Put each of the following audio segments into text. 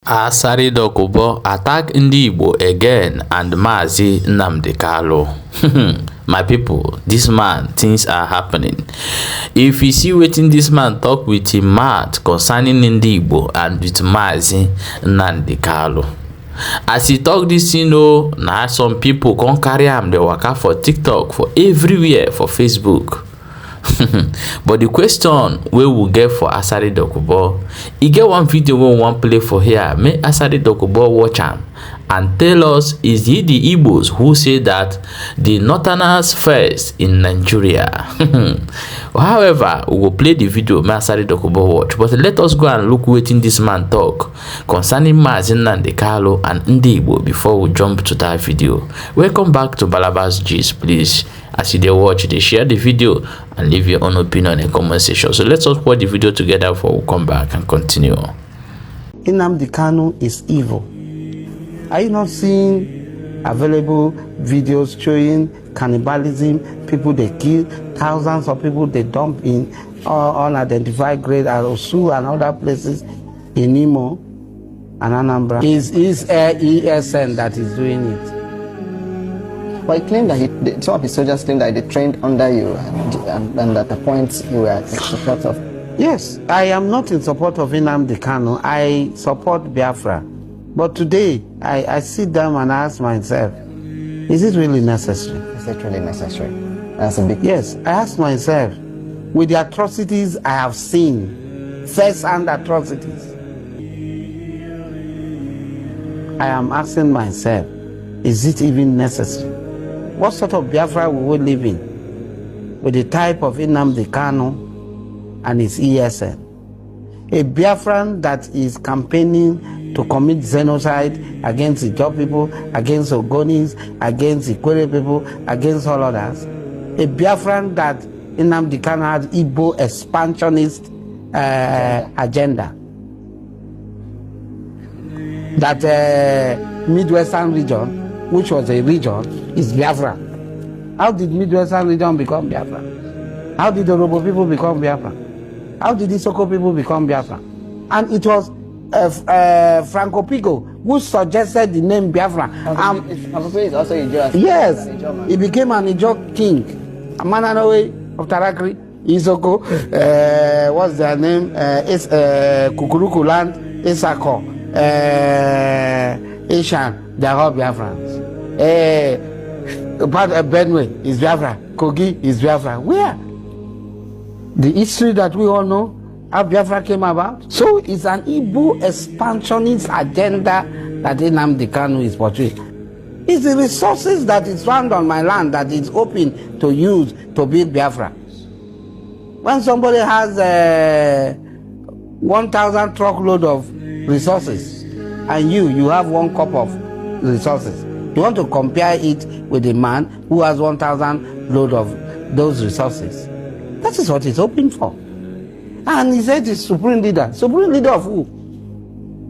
Asari Dokubo attack Ndigbo again and Mazi Nnamdi Kanu. My people, this man, things are happening. If you see wetin this man talk with him mouth concerning Ndigbo and with Mazi Nnamdi Kanu. As he talk this, now some people come carry am dey waka for TikTok, for everywhere, for Facebook. But the question we will get for Asari Dokubo, he get one video we want play for here. Make Asari Dokubo watch am and tell us, is he the Igbos who say that the Northerners first in Nigeria? However, we will play the video make Asari Dokubo watch. But let us go and look wetin this man talk concerning Mazi Nnamdi Kanu and Ndigbo before we jump to that video. Welcome back to Balabas Gist. Please, as you dey watch, they share the video and leave your own opinion in the comment section. So let's watch the video together before we come back and continue. Nnamdi Kanu is evil. Are you not seeing available videos showing cannibalism? People they kill, thousands of people they dump in unidentified grave at Osu and other places in Imo and Anambra. Is ESN that is doing it. Well, he claimed that some of his soldiers claimed that they trained under you and at the point you were in support of. Yes, I am not in support of Nnamdi Kanu. I support Biafra. But today, I sit down and ask myself, is it really necessary? Is it really necessary? That's a big Yes, I ask myself, with the atrocities I have seen, first-hand atrocities, I am asking myself, is it even necessary? What sort of Biafra will we live in with the type of Nnamdi Kanu and his ESN? A Biafran that is campaigning to commit genocide against the Ijaw people, against Ogonis, against Ikwere people, against all others. A Biafran that Nnamdi Kanu had Igbo expansionist agenda. That Midwestern region, which was a region, is Biafra. How did Midwestern region become Biafra? How did the Orobo people become Biafra? How did the Soko people become Biafra? And it was Franco Pico who suggested the name Biafra. Franco Pico is also a Ijaw. Yes, he became an Ijaw king. Amananowe of Tarakri, Isoko, what's their name? Kukuruku land, Isako, Ishan, they are all Biafrans. Part of Benue is Biafra, Kogi is Biafra. Where? The history that we all know, how Biafra came about. So it's an Igbo expansionist agenda that Nnamdi Kanu is portraying. It's the resources that is found on my land that is open to use to build Biafra. When somebody has 1,000 truckload of resources and you have 1 cup of resources, you want to compare it with a man who has 1,000 load of those resources. That is what he's hoping for. And he said he's supreme leader. Supreme leader of who?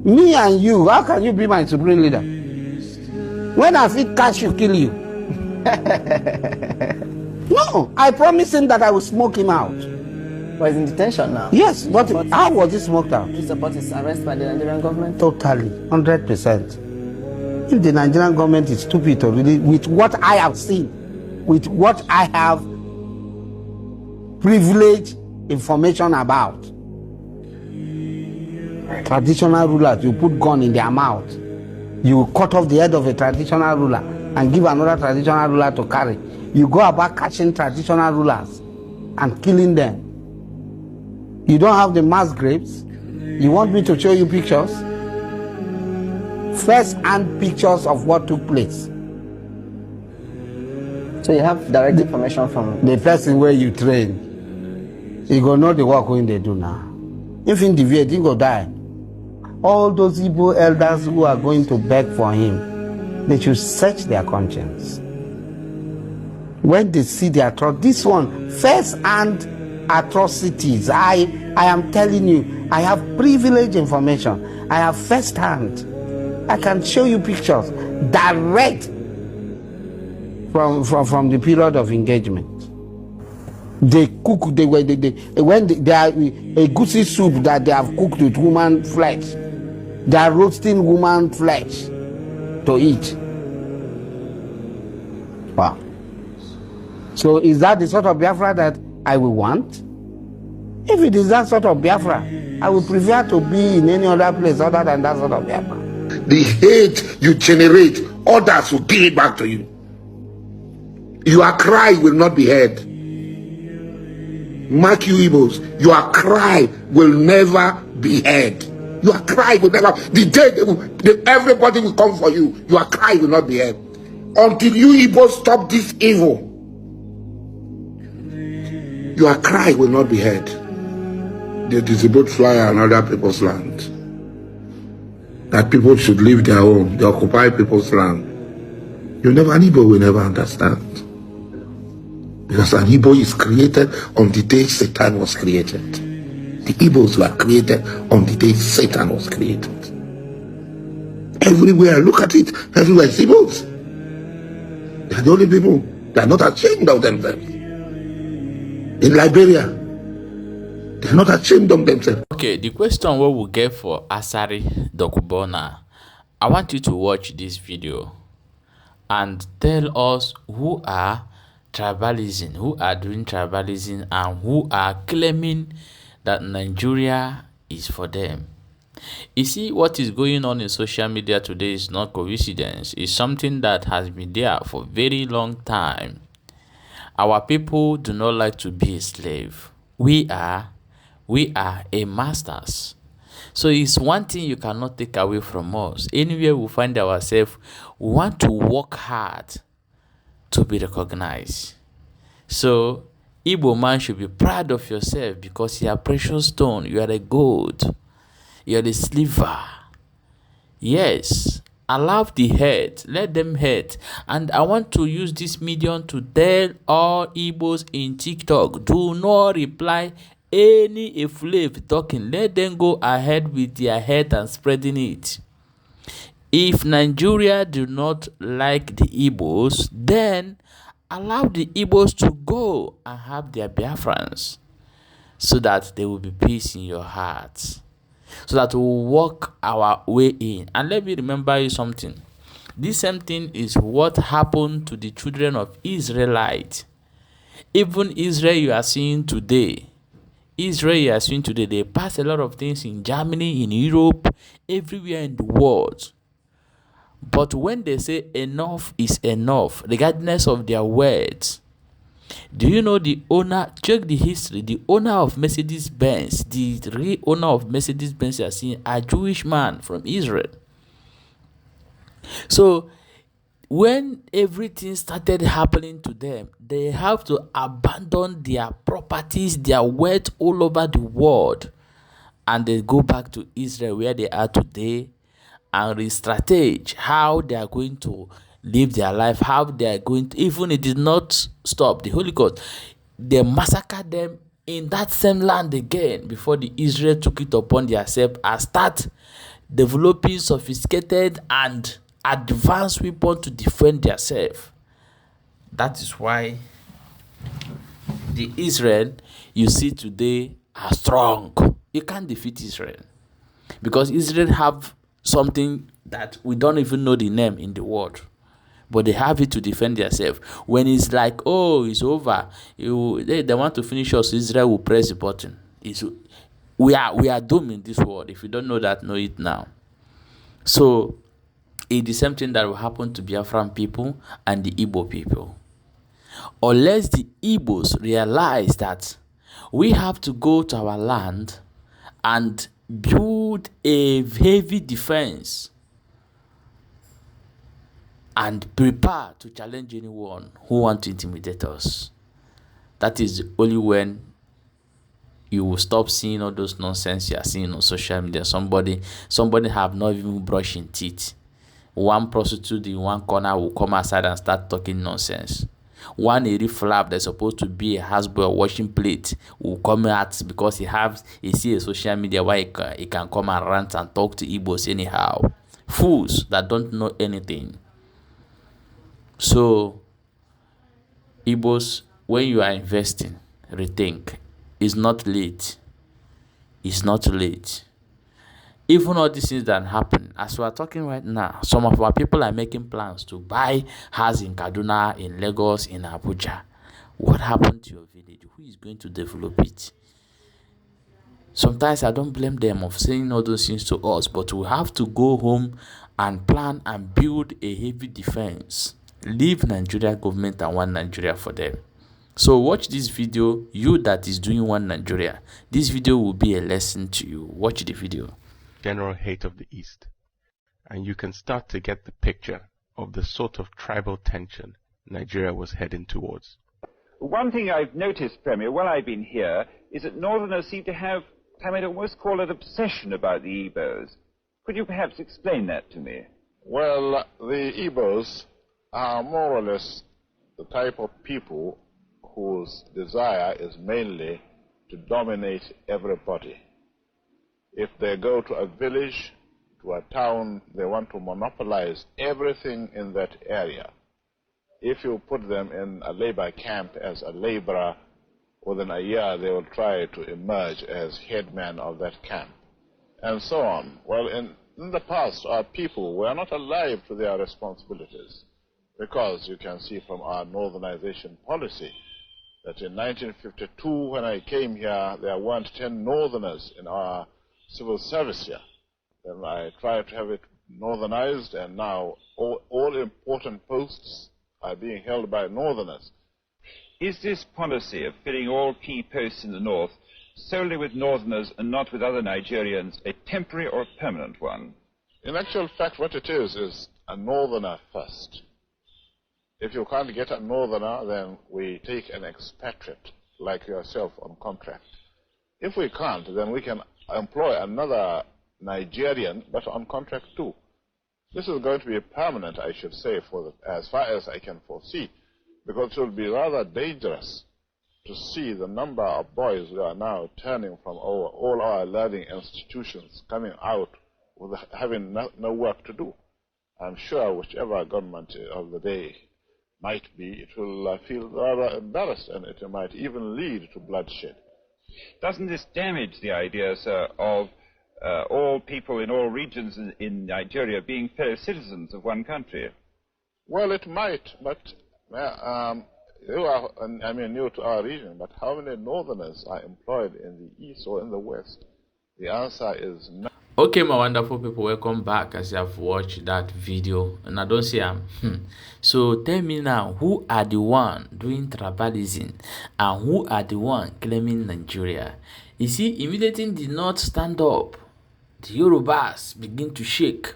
Me and you. How can you be my supreme leader? When I feel catch you, kill you. No, I promised him that I will smoke him out. But he's in detention now. Yes, but how was he smoked out? Do you support his arrest by the Nigerian government? Totally, 100%. If the Nigerian government is stupid to really, with what I have seen, with what I have privileged information about, traditional rulers, you put gun in their mouth, you cut off the head of a traditional ruler and give another traditional ruler to carry. You go about catching traditional rulers and killing them. You don't have the mass graves. You want me to show you pictures? First-hand pictures of what took place. So you have direct information from the person where you train. You go know the work when they do now. If in deviate, he go die. All those Igbo elders who are going to beg for him, they should search their conscience. When they see the atrocity, this one, first-hand atrocities, I am telling you, I have privileged information. I have first-hand. I can show you pictures direct from the period of engagement. They cook, when they are a goosey soup that they have cooked with human flesh. They are roasting woman flesh to eat. Wow. So is that the sort of Biafra that I will want? If it is that sort of Biafra, I would prefer to be in any other place other than that sort of Biafra. The hate you generate, others will give it back to you. Your cry will not be heard. Mark you Igbos, your cry will never be heard. Your cry will never, the day everybody will come for you, your cry will not be heard. Until you Igbos stop this evil, your cry will not be heard. They distribute flyer on other people's land. That people should leave their home, they occupy people's land. An Igbo will never understand. Because an Igbo is created on the day Satan was created. The Igbos were created on the day Satan was created. Everywhere, look at it, everywhere is Igbos. They are the only people that are not ashamed of themselves. In Liberia, they are not ashamed of themselves. Okay, the question what we get for Asari Dokubo now, I want you to watch this video and tell us who are tribalism, who are doing tribalism, and who are claiming that Nigeria is for them. You see, what is going on in social media today is not coincidence. It's something that has been there for a very long time. Our people do not like to be a slave. We are a masters. So it's one thing you cannot take away from us. Anywhere we find ourselves, we want to work hard to be recognized. So Igbo man should be proud of yourself because you are precious stone, you are a gold, you are the silver. Yes, allow the hate, let them hate. And I want to use this medium to tell all Igbos in TikTok, do not reply any eflave talking. Let them go ahead with their hate and spreading it. If Nigeria do not like the Igbos, then allow the Igbos to go and have their Biafrans, so that there will be peace in your hearts, so that we will walk our way in. And let me remember you something. This same thing is what happened to the children of Israelites. Even Israel you are seeing today, they pass a lot of things in Germany, in Europe, everywhere in the world. But when they say enough is enough, regardless of their words, do you know the owner? Check the history. The owner of Mercedes-Benz, the real owner of Mercedes-Benz, you are seeing a Jewish man from Israel. So when everything started happening to them, they have to abandon their properties, their wealth all over the world, and they go back to Israel where they are today and re-strategize how they are going to live their life, how they are going to, even it did not stop the Holocaust, they massacred them in that same land again before the Israel took it upon themselves and start developing sophisticated and advanced weapons to defend themselves. That is why the Israel you see today are strong. You can't defeat Israel because Israel have something that we don't even know the name in the world, but they have it to defend themselves. When it's like, oh, it's over, they want to finish us, Israel will press the button. We are doomed in this world. If you don't know that, know it now. So it is something that will happen to Biafran people and the Igbo people. Unless the Igbos realize that we have to go to our land and build a heavy defense and prepare to challenge anyone who wants to intimidate us. That is only when you will stop seeing all those nonsense you are seeing on social media. Somebody have not even brushing teeth. One prostitute in one corner will come outside and start talking nonsense. One eri flap that's supposed to be a houseboy washing plate will come out because he see a social media where he can come and rant and talk to Igbos anyhow. Fools that don't know anything. So Igbos, when you are investing, rethink. It's not late. It's not late. Even all these things that happen, as we are talking right now, some of our people are making plans to buy houses in Kaduna, in Lagos, in Abuja. What happened to your village? Who is going to develop it? Sometimes I don't blame them of saying all those things to us, but we have to go home and plan and build a heavy defense. Leave Nigeria government and one Nigeria for them. So watch this video, you that is doing one Nigeria. This video will be a lesson to you. Watch the video. General hate of the East, and you can start to get the picture of the sort of tribal tension Nigeria was heading towards. One thing I've noticed, Premier, while I've been here, is that Northerners seem to have, I might almost call it, obsession about the Igbos. Could you perhaps explain that to me? Well, the Igbos are more or less the type of people whose desire is mainly to dominate everybody. If they go to a village, to a town, they want to monopolize everything in that area. If you put them in a labor camp as a laborer, within a year they will try to emerge as headman of that camp, and so on. Well, in the past, our people were not alive to their responsibilities, because you can see from our northernization policy that in 1952, when I came here, there weren't 10 northerners in our civil service here. Then I tried to have it northernized, and now all important posts are being held by northerners. Is this policy of filling all key posts in the north solely with northerners and not with other Nigerians a temporary or a permanent one? In actual fact, what it is a northerner first. If you can't get a northerner, then we take an expatriate like yourself on contract. If we can't, then we can employ another Nigerian, but on contract too. This is going to be permanent, I should say, as far as I can foresee, because it will be rather dangerous to see the number of boys who are now turning from all our learning institutions coming out with having no work to do. I'm sure whichever government of the day might be, it will feel rather embarrassed, and it might even lead to bloodshed. Doesn't this damage the idea, sir, of all people in all regions in Nigeria being fellow citizens of one country? Well, it might, but you are, new to our region, but how many northerners are employed in the east or in the west? The answer is no. Okay, my wonderful people, welcome back as you have watched that video. And I don't say So tell me now, who are the one doing tribalism and who are the one claiming Nigeria? You see, immediately did not stand up. The Yorubas begin to shake.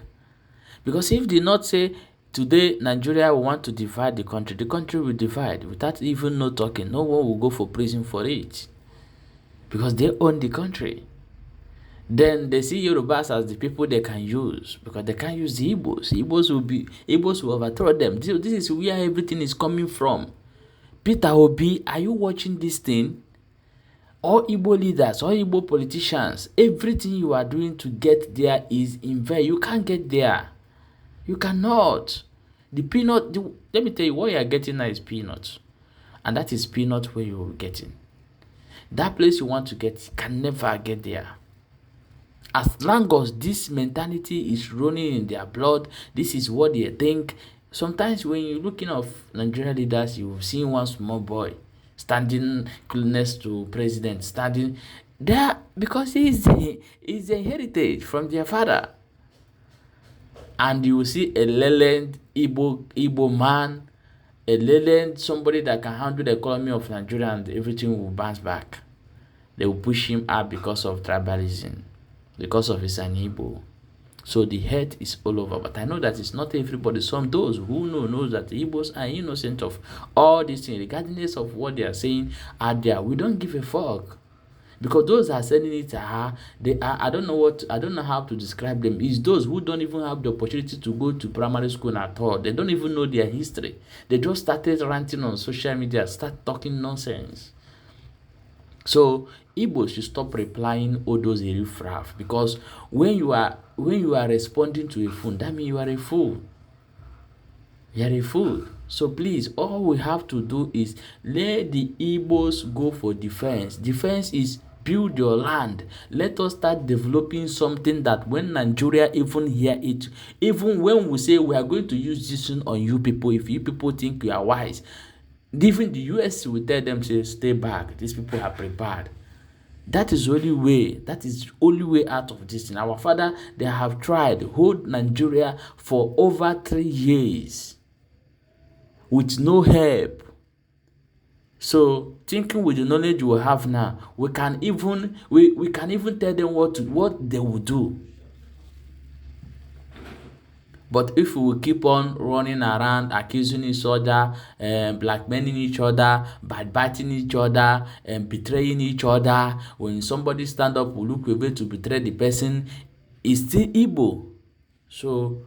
Because if they not say, today Nigeria will want to divide the country will divide without even no talking. No one will go for prison for it. Because they own the country. Then they see Yorubas as the people they can use, because they can't use the Igbos. Igbos will overthrow them. This is where everything is coming from. Peter Obi, are you watching this thing? All Igbo leaders, all Igbo politicians, everything you are doing to get there is in vain. You can't get there. You cannot. The peanut, let me tell you, what you are getting now is peanuts. And that is peanut where you are getting. That place you want to get, you can never get there. As long as this mentality is running in their blood, this is what they think. Sometimes when you're looking at Nigerian leaders, you've seen one small boy standing close to president, standing there because he's a heritage from their father. And you will see a learned Igbo man, a learned somebody that can handle the economy of Nigeria, and everything will bounce back. They will push him up because of tribalism, because of his an Igbo. So the hate is all over. But I know that it's not everybody. Some those who knows that the Igbos are innocent of all these things, regardless of what they are saying are there. We don't give a fuck. Because those are sending it to her, they are, I don't know how to describe them. It's those who don't even have the opportunity to go to primary school at all. They don't even know their history. They just started ranting on social media, start talking nonsense. So Igbo should stop replying all those riffraff, because when you are responding to a fool, that means you are a fool. You are a fool. So please, all we have to do is let the Igbos go for defense. Defense is build your land. Let us start developing something that when Nigeria even hear it, even when we say we are going to use this on you people, if you people think you are wise, even the US will tell them, say, stay back, these people are prepared. That is the only way. That is the only way out of this thing. Our father, they have tried to hold Nigeria for over 3 years with no help. So, thinking with the knowledge we have now, we can even tell them what they will do. But if we keep on running around, accusing each other, blackmailing each other, backbiting each other, and betraying each other, when somebody stand up, we look away to betray the person, it's still Igbo. So,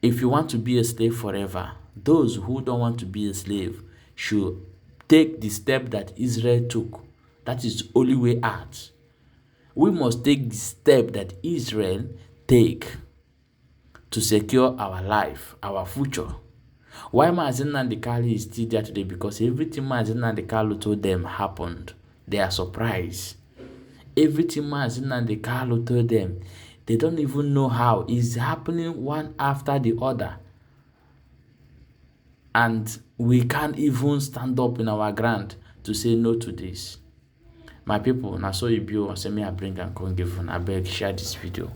if you want to be a slave forever, those who don't want to be a slave should take the step that Israel took. That is the only way out. We must take the step that Israel take to secure our life, our future. Why Mazi Nnamdi Kanu is still there today? Because everything Mazi Nnamdi Kanu told them happened. They are surprised. Everything Mazi Nnamdi Kanu told them, they don't even know how. It's happening one after the other. And we can't even stand up in our ground to say no to this. My people, now so you be, say me I bring and come give, I beg, share this video.